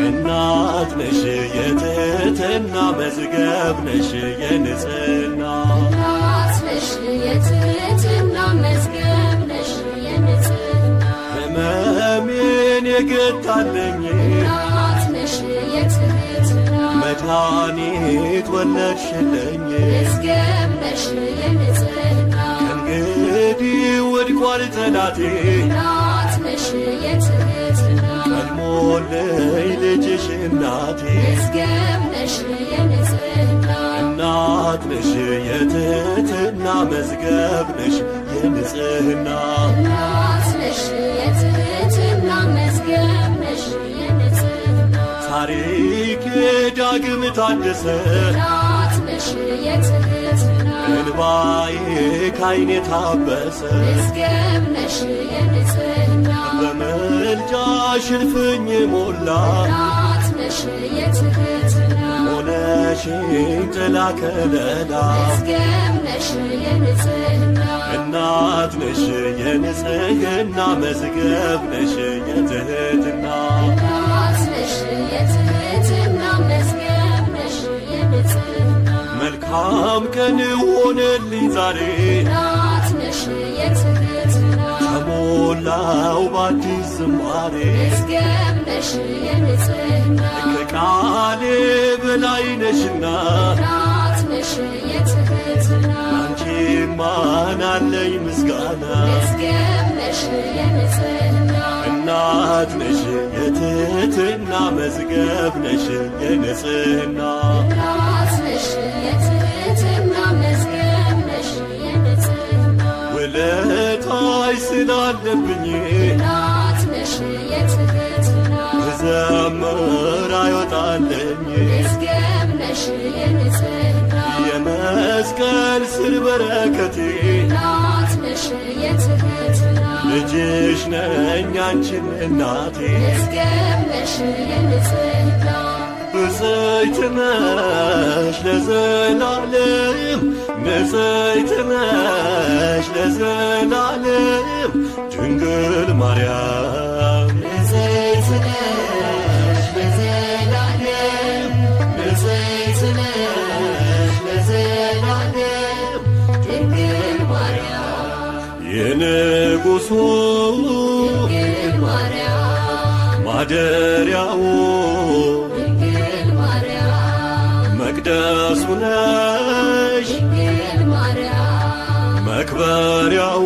እናት ነሽ የትሕትና መዝገብ ነሽ የንጽሕና እናት ነሽ የትሕትና መዝገብ ነሽ የንጽሕና ሕመሜን የገታልኝ እናት ነሽ የትሕትና መድኃኒት ወለድሽልኝ መዝገብ ነሽ የንጽሕና ከእንግዲህ ወድቋል ጠላቴ እናት ነሽ የትሕትና ቀድሞልኝ ልጅሽ እናቴ መዝገብ ነሽ የንጽሕና እናት ነሽ የትሕትና መዝገብ ነሽ የንጽሕና እናት ነሽ የትሕትና መዝገብ ነሽ የንጽሕና ታሪክ ዳግም ታደሰ እናት ነሽ የትሕትና እንባዬ ካይኔ ታበሰ መዝገብ ነሽ የንጽሕና በምልጃሽ እልፍኝ ሞላ እናት ነሽ የትሕትና ሆነሽኝ ጥላ ከለላ መዝገብ ነሽ የንጽሕና እናት ነሽ የንጽሕና መዝገብ ነሽ የትሕትና እናት ነሽ የትሕትና መዝገብ ነሽ የንጽሕና መልካም ቀን ሆነልኝ ዛሬ እናት ነሽ የትሕትና ተሞላው በአዲስ ዝማሬ መዝገብ ነሽ የንጽሕና ከቃሌ በላይ ነሽና እናት ነሽ የትሕትና አንቺ ማን አለኝ ምስጋና መዝገብ ነሽ የንጽሕና እናት ነሽ የትሕትና መዝገብ ነሽ የንጽሕና እናት ነሽ የትሕትና መዝገብ ነሽ የንጽሕና ውለታሽ ስላለብኝ እናት ነሽ የትሕትና ብዘምር አይወጣልኝ መዝገብ ነሽ የንጽሕና የመስቀል ስር በረከቴ እናት ነሽ የትሕትና ልጅሽ ነኝ አንቺም እናቴ መዝገብ ነሽ የንጽሕና ብፅዕት ነሽ ለዘላለም ንጽሕት ነሽ ለዘላለም ድንግል ማርያም ንጽሕት ነሽ ለዘላለም ንጽሕት ነሽ ለዘላለም ድንግል ማርያም የንጉሡ ድንግል ማርያም ማደሪያው ድንግል ማርያም መቅደሱ ነሽ ድንግል ማርያም መክበሪያው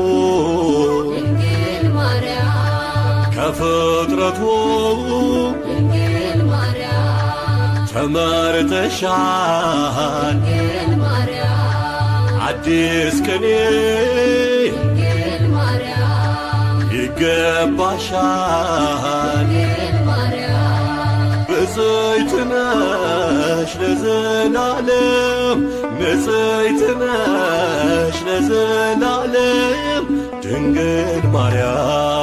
ድንግል ማርያም ከፍጥረቱ ድንግል ማርያም ተመርተሻል ድንግል ማርያም አዲስ ቅኔ ድንግል ማርያም ይገባሻል ድንግል ማርያም ብፅዕት ነሽ ለዘላለም ንጽሕት ነሽ ለዘላለም ድንግል ማርያም